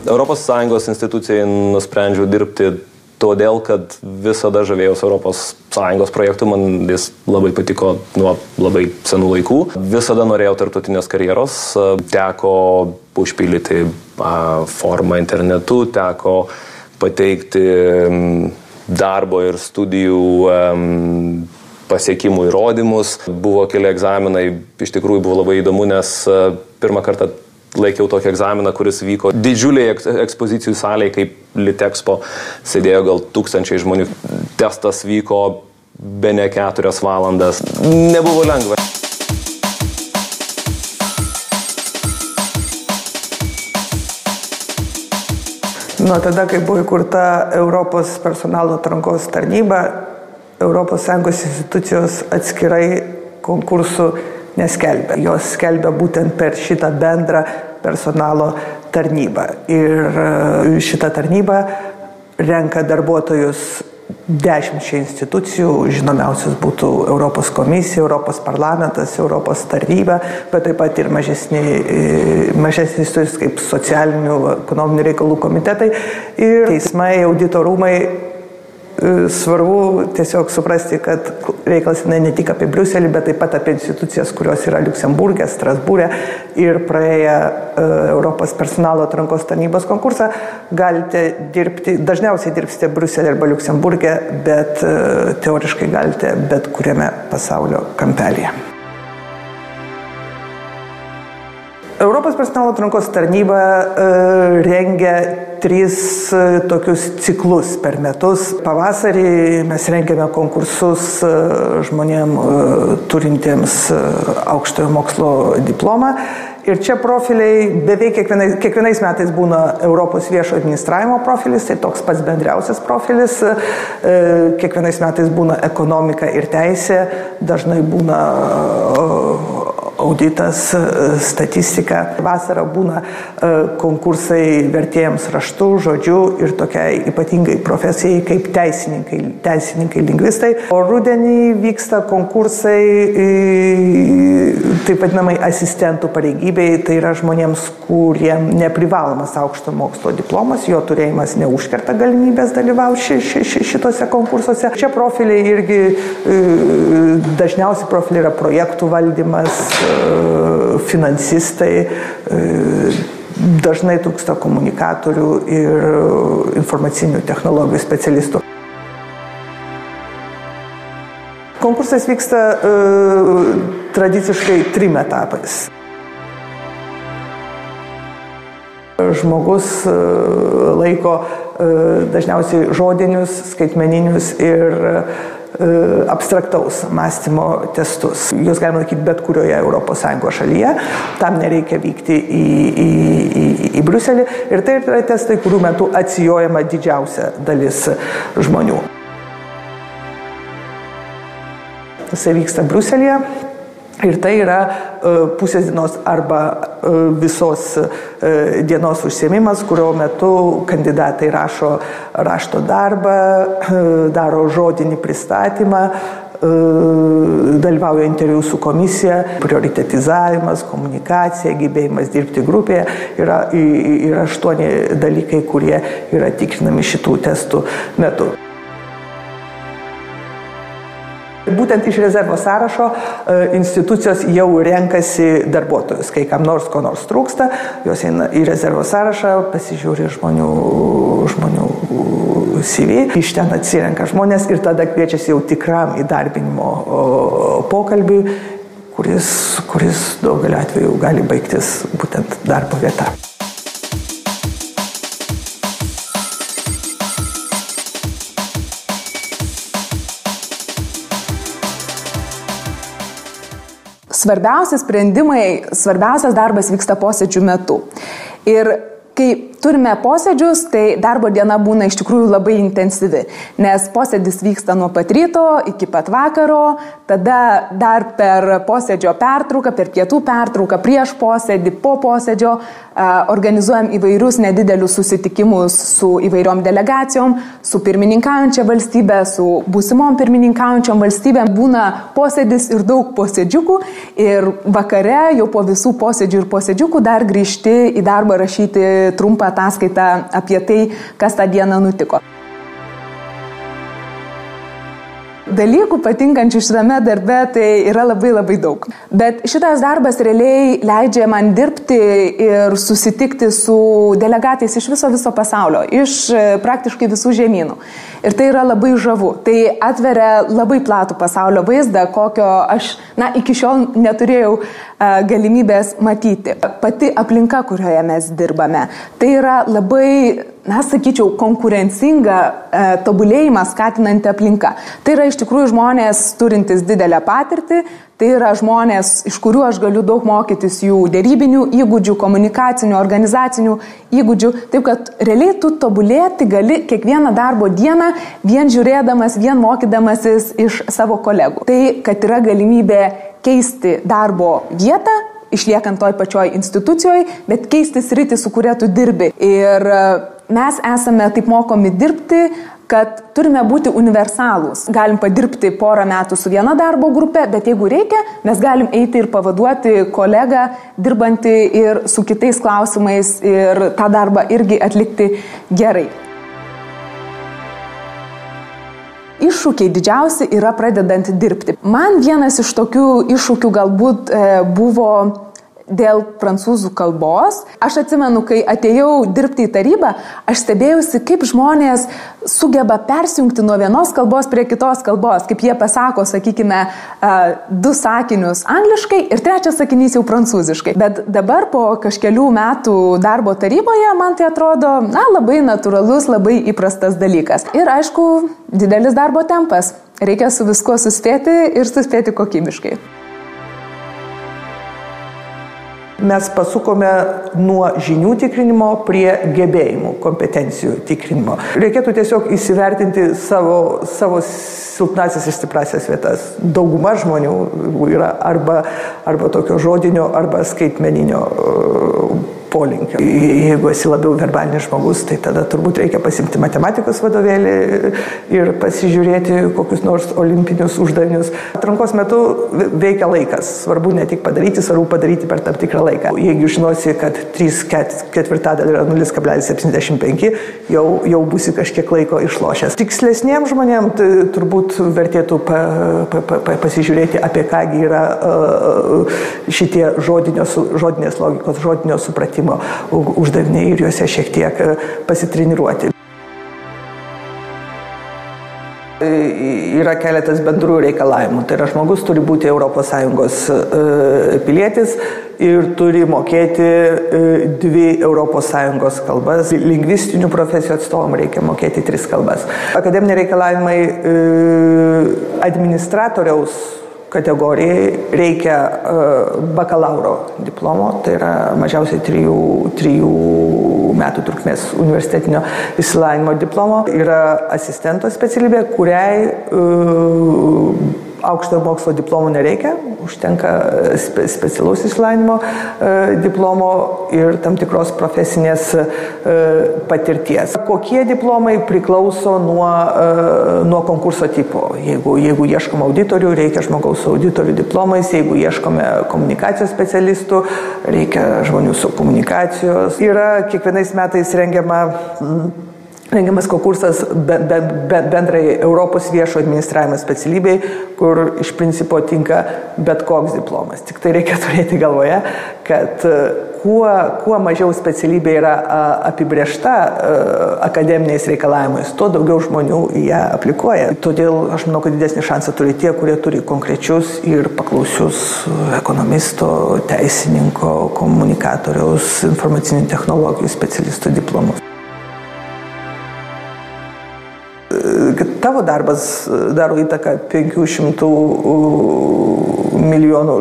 ES institucijai nusprendžiau dirbti todėl, kad visada žavėjausi ES projektu, man jis labai patiko nuo labai senų laikų. Visada norėjau tarptautinės karjeros, teko užpildyti formą internetu, teko pateikti darbo ir studijų pasiekimų įrodymus. Buvo keli egzaminai, iš tikrųjų buvo labai įdomu, nes pirmą kartą laikiau tokį egzaminą, kuris vyko didžiuliai ekspozicijų salėje, kaip Litexpo, sėdėjo gal 1000 žmonių. Testas vyko bene 4 valandas. Nebuvo lengva. Nuo tada, kai buvo įkurta Europos personalo atrankos tarnyba, ES institucijos atskirai konkursų neskelbia. Jos skelbia būtent per šitą bendrą personalo tarnybą. Ir šitą tarnybą renka darbuotojus 10 institucijų, žinomiausios būtų Europos komisija, Europos parlamentas, Europos taryba, bet taip pat ir mažesnės institucijos kaip socialinių, ekonominių reikalų komitetai ir teismai, audito rūmai. Svarbu tiesiog suprasti, kad reikalas ne tik apie Briuselį, bet taip pat apie institucijas, kurios yra Liuksemburge, Strasbūre ir praėję Europos personalo atrankos tarnybos konkursą galite dirbti, dažniausiai dirbsite Briuselį arba Liuksemburge, bet teoriškai galite bet kuriame pasaulio kampelyje. Europos personalo atrankos tarnyba rengia 3 tokius ciklus per metus. Pavasarį mes rengiame konkursus žmonėm turintiems aukštojo mokslo diplomą. Ir čia profiliai beveik kiekvienais metais būna Europos viešo administravimo profilis, tai toks pats bendriausias profilis. Kiekvienais metais būna ekonomika ir teisė, dažnai būna auditas, statistika. Vasarą būna konkursai vertėjams raštu, žodžiu ir tokiai ypatingai profesijai kaip teisininkai, lingvistai. O rudenį vyksta konkursai taip vadinamai asistentų pareigybei, tai yra žmonėms, kuriem neprivalomas aukšto mokslo diplomas, jo turėjimas neužkerta galimybės dalyvauti šitose konkursuose. Čia profiliai irgi dažniausiai profiliai yra projektų valdymas, finansistai, dažnai trūksta komunikatorių ir informacinių technologijų specialistų. Konkursas vyksta tradiciškai 3 etapais. Žmogus laiko dažniausiai žodinius, skaitmeninius ir abstraktaus mąstymo testus. Juos galima laikyti bet kurioje ES šalyje, tam nereikia vykti į Briuselį. Ir tai yra testai, kurių metu atsijojama didžiausia dalis žmonių. Jisai vyksta Briuselyje ir tai yra pusės dienos arba visos dienos užsiėmimas, kurio metu kandidatai rašo rašto darbą, daro žodinį pristatymą, dalyvauja interviu su komisija, prioritetizavimas, komunikacija, gebėjimas dirbti grupėje. Yra 8 dalykai, kurie yra tikrinami šitų testų metu. Būtent iš rezervo sąrašo institucijos jau renkasi darbuotojus. Kai kam nors ko nors trūksta, jos eina į rezervo sąrašą, pasižiūri žmonių CV, iš ten atsirenka žmonės ir tada kviečiasi jau tikram įdarbinimo pokalbiui, kuris daugelio atveju gali baigtis būtent darbo vieta. Svarbiausi sprendimai, svarbiausias darbas vyksta posėdžių metu. Ir kai turime posėdžius, tai darbo diena būna iš tikrųjų labai intensyvi, nes posėdis vyksta nuo pat ryto iki pat vakaro, tada dar per posėdžio pertrauką, per pietų pertrauką, prieš posėdį, po posėdžio organizuojam įvairius nedidelius susitikimus su įvairiom delegacijom, su pirmininkaujančia valstybė, su būsimom pirmininkaujančiom valstybėm. Būna posėdis ir daug posėdžiukų ir vakare jau po visų posėdžių ir posėdžiukų dar grįžti į darbą rašyti trumpą ataskaitą apie tai, kas tą dieną nutiko. Dalykų patinkančių šitame darbe tai yra labai daug. Bet šitas darbas realiai leidžia man dirbti ir susitikti su delegatais iš viso pasaulio, iš praktiškai visų žemynų. Ir tai yra labai žavu. Tai atveria labai platų pasaulio vaizdą, kokio aš iki šiol neturėjau galimybės matyti. Pati aplinka, kurioje mes dirbame, tai yra labai, sakyčiau, konkurencinga, tobulėjimą skatinanti aplinka. Tai yra iš tikrųjų žmonės turintys didelę patirtį, tai yra žmonės, iš kurių aš galiu daug mokytis jų dėrybinių įgūdžių, komunikacinių, organizacinių įgūdžių. Taip, kad realiai tu tobulėti gali kiekvieną darbo dieną vien žiūrėdamas, vien mokydamasis iš savo kolegų. Tai, kad yra galimybė keisti darbo vietą, išliekant toj pačioj institucijoje, bet keisti sritį, su kuria tu dirbi. Ir mes esame taip mokomi dirbti, kad turime būti universalūs. Galim padirbti porą metų su viena darbo grupė, bet jeigu reikia, mes galim eiti ir pavaduoti kolegą, dirbantį ir su kitais klausimais ir tą darbą irgi atlikti gerai. Iššūkiai didžiausi yra pradedant dirbti. Man vienas iš tokių iššūkių galbūt buvo dėl prancūzų kalbos. Aš atsimenu, kai atėjau dirbti į tarybą, aš stebėjausi, kaip žmonės sugeba persijungti nuo vienos kalbos prie kitos kalbos, kaip jie pasako, sakykime, 2 sakinius angliškai ir 3 sakinys jau prancūziškai. Bet dabar po kažkelių metų darbo taryboje man tai atrodo labai natūralus, labai įprastas dalykas. Ir aišku, didelis darbo tempas. Reikia su viskuo suspėti ir suspėti kokybiškai. Mes pasukome nuo žinių tikrinimo prie gebėjimų, kompetencijų tikrinimo. Reikėtų tiesiog įsivertinti savo silpnasias ir stiprasias vietas. Dauguma žmonių yra arba tokio žodinio, arba skaitmeninio polinkio. Jeigu esi labiau verbalinis žmogus, tai tada turbūt reikia pasimti matematikos vadovėlį ir pasižiūrėti kokius nors olimpinius uždavinius. Atrankos metu veikia laikas. Svarbu ne tik padaryti, svarbu padaryti per tam tikrą laiką. Jeigu žinosi, kad 3/4 yra 0,75, jau būsi kažkiek laiko išlošęs. Tikslesniems žmonėms turbūt vertėtų pasižiūrėti, apie kągi yra šitie žodinės logikos, žodinio supratimo uždaviniai ir juose šiek tiek pasitreniruoti. Yra keletas bendrų reikalavimų. Tai yra žmogus turi būti ES pilietis ir turi mokėti 2 ES kalbas. Lingvistinių profesijų atstovam reikia mokėti 3 kalbas. Akademiniai reikalavimai administratoriaus kategorijai reikia bakalauro diplomo, tai yra mažiausiai 3 metų trukmės universitetinio išsilavinimo diplomo. Yra asistento specialybė, kuriai aukštojo mokslo diplomų nereikia, užtenka specialaus išsilavinimo diplomo ir tam tikros profesinės patirties. Kokie diplomai priklauso nuo konkurso tipo. Jeigu ieškome auditorių, reikia žmogaus su auditorių diplomais, jeigu ieškome komunikacijos specialistų, reikia žmonių su komunikacijos. Yra kiekvienais metais rengiamas konkursas bendrai Europos viešo administravimo specialybei, kur iš principo tinka bet koks diplomas. Tik tai reikia turėti galvoje, kad kuo mažiau specialybė yra apibrėžta akademiniais reikalavimais, tuo daugiau žmonių į ją aplikuoja. Todėl aš manau, kad didesnį šansą turi tie, kurie turi konkrečius ir paklausius ekonomisto, teisininko, komunikatoriaus, informacinių technologijų specialistų diplomus. Tavo darbas daro įtaką 500 milijonų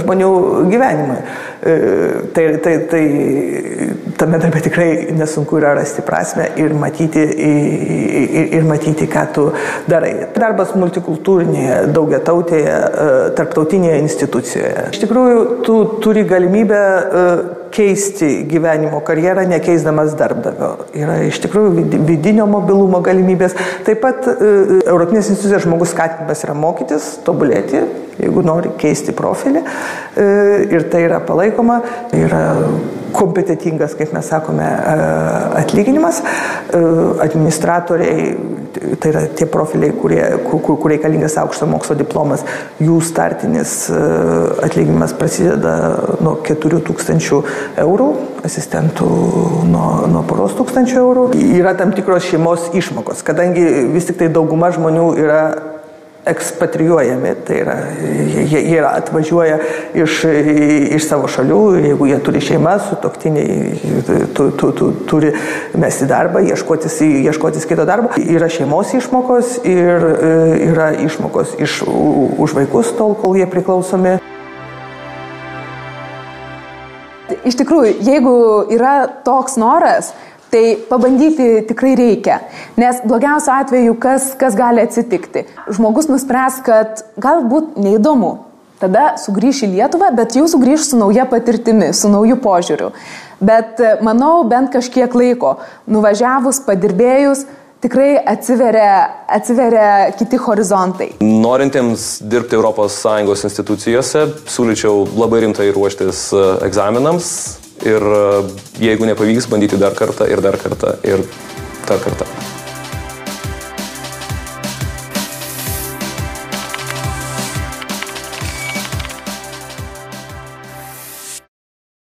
žmonių gyvenimui. Tai tame darbe tikrai nesunku yra rasti prasmę ir matyti, ką tu darai. Darbas multikultūrinėje, daugiatautėje, tarptautinėje institucijoje. Iš tikrųjų, tu turi galimybę keisti gyvenimo karjerą, nekeisdamas darbdavio. Yra iš tikrųjų vidinio mobilumo galimybės. Taip pat Europinės institucijos žmogus skatinimas yra mokytis, tobulėti, jeigu nori keisti profilį. Ir tai yra palaikoma. Yra kompetitingas, kaip mes sakome, atlyginimas. Administratoriai, tai yra tie profiliai, kur reikalingas aukšto mokslo diplomas, jų startinis atlyginimas prasideda nuo 4 000 eurų, asistentų nuo poros tūkstančių eurų. Yra tam tikros šeimos išmokos, kadangi vis tik tai dauguma žmonių yra ekspatrijuojami, tai yra, jie atvažiuoja iš savo šalių, jeigu jie turi šeimą, sutuoktiniai turi mesti darbą, ieškotis kito darbo. Yra šeimos išmokos ir yra išmokos už vaikus, tol kol jie priklausomi. Iš tikrųjų, jeigu yra toks noras, tai pabandyti tikrai reikia, nes blogiausiu atveju kas gali atsitikti? Žmogus nuspręs, kad galbūt neįdomu, tada sugrįš į Lietuvą, bet jau sugrįš su nauja patirtimi, su nauju požiūriu. Bet manau, bent kažkiek laiko nuvažiavus, padirbėjus, tikrai atsiveria kiti horizontai. Norintiems dirbti ES institucijose, siūlyčiau labai rimtai ruoštis egzaminams. Ir jeigu nepavyks, bandyti dar kartą ir dar kartą ir dar kartą.